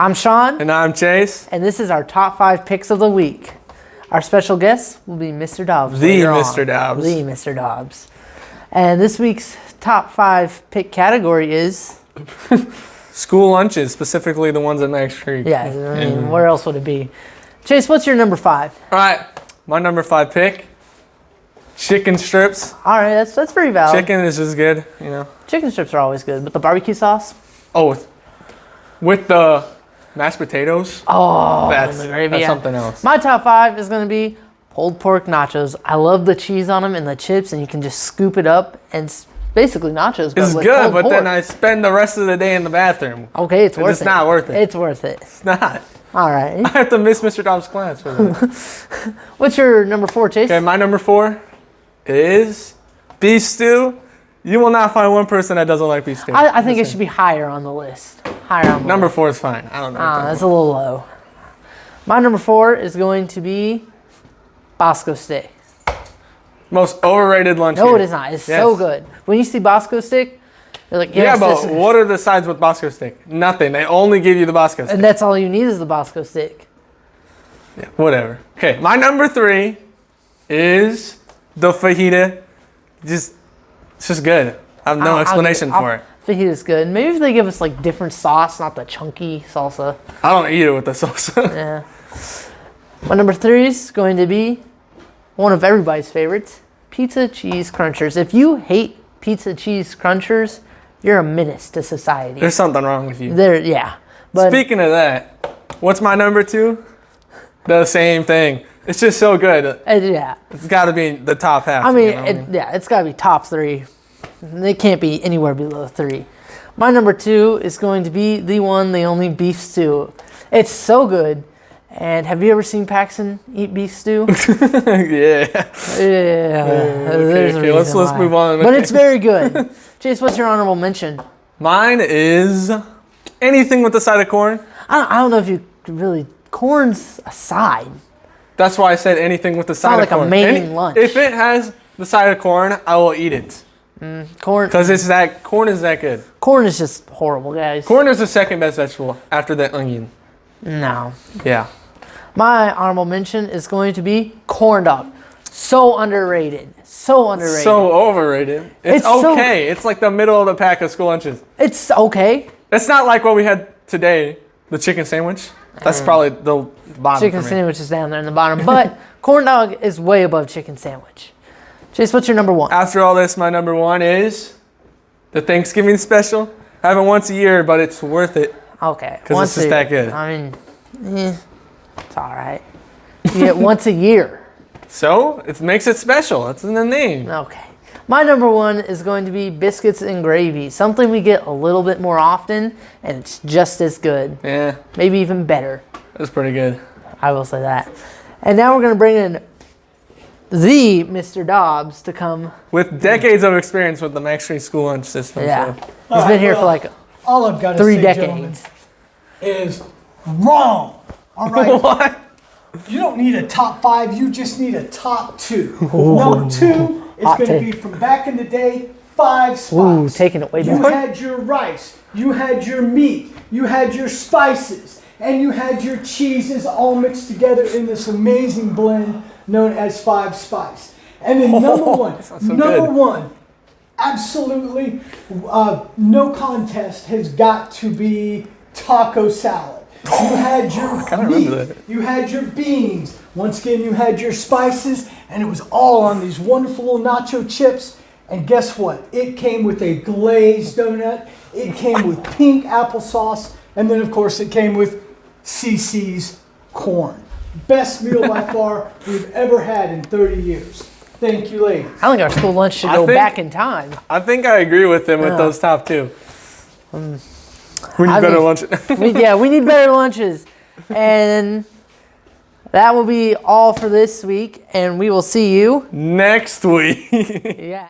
I'm Sean. And I'm Chase. And this is our top 5 picks of the week. Our special guest will be Mr. Dobbs. The Mr. Dobbs. The Mr. Dobbs. And this week's top 5 pick category is... School lunches, specifically the ones at Max Creek. Yeah, I mean, where else would it be? Chase, what's your number 5? All right, my number 5 pick, chicken strips. All right, that's pretty valid. Chicken is just good, you know. Chicken strips are always good, but the barbecue sauce? Oh, with the mashed potatoes. Oh, that's gravy, something else. My top 5 is going to be pulled pork nachos. I love the cheese on them and the chips, and you can just scoop it up, and it's basically nachos. It's good, but then I spend the rest of the day in the bathroom. Okay, it's worth it. It's not worth it. It's worth it. It's not. All right. I have to miss Mr. Dobbs' class for that. What's your number 4, Chase? Okay, my number 4 is beef stew. You will not find one person that doesn't like beef stew. I think it should be higher on the list. Higher on the Number list. 4 is fine. I don't know. That's a little low. My number 4 is going to be Bosco stick. Most overrated lunch No, here. it is not. It's so good. When you see Bosco stick, you're like, yes, yeah, but what are the sides with Bosco stick? Nothing. They only give you the Bosco stick. And that's all you need is the Bosco stick. Yeah, whatever. Okay, my number 3 is the fajita. It's just good. I have no explanation for it. Fajita's good. Maybe if they give us like different sauce, not the chunky salsa. I don't eat it with the salsa. Yeah. My number 3 is going to be one of everybody's favorites, pizza cheese crunchers. If you hate pizza cheese crunchers, you're a menace to society. There's something wrong with you. Yeah. But speaking of that, what's my number 2? The same thing. It's just so good. Yeah. It's got to be the top half. I mean, it's got to be top 3. They can't be anywhere below 3. My number 2 is going to be the one, the only beef stew. It's so good. And have you ever seen Paxton eat beef stew? Yeah. Okay, let's move on. But it's very good. Chase, what's your honorable mention? Mine is anything with the side of corn. I don't know if you could really... Corn's a side. That's why I said anything with the side of corn. It's not like a main lunch. If it has the side of corn, I will eat it. Corn. Because corn is that good. Corn is just horrible, guys. Corn is the second best vegetable after the onion. No. Yeah. My honorable mention is going to be corn dog. So underrated. So underrated. So overrated. It's okay. It's like the middle of the pack of school lunches. It's okay. It's not like what we had today, the chicken sandwich. That's probably the bottom. Chicken sandwich is down there in the bottom. But corn dog is way above chicken sandwich. Chase, what's your number 1? After all this, my number 1 is the Thanksgiving special. I have it once a year, but it's worth it. Okay. Because it's just that good. I mean, it's all right. You get once a year. So, it makes it special. That's in the name. Okay. My number 1 is going to be biscuits and gravy. Something we get a little bit more often, and it's just as good. Yeah. Maybe even better. That's pretty good. I will say that. And now we're going to bring in the Mr. Dobbs to come. With decades of experience with the Max Street school lunch system. Yeah. So. He's been here for like all I've got to 3 say, decades. Is wrong. All right. What? You don't need a top 5. You just need a top 2. Number 2 is going to be from back in the day. 5 spice. Ooh, taking it way You down. had your rice. You had your meat. You had your spices. And you had your cheeses all mixed together in this amazing blend known as 5 spice. And then number one, absolutely no contest has got to be taco salad. You had your meat, you had your beans, once again you had your spices, and it was all on these wonderful little nacho chips. And guess what? It came with a glazed donut, it came with pink applesauce, and then of course it came with CC's corn. Best meal by far we've ever had in 30 years. Thank you, ladies. I think our school lunch should go back in time. I think I agree with him with those top 2. We need better lunches. We need better lunches. And that will be all for this week. And we will see you next week. Yeah.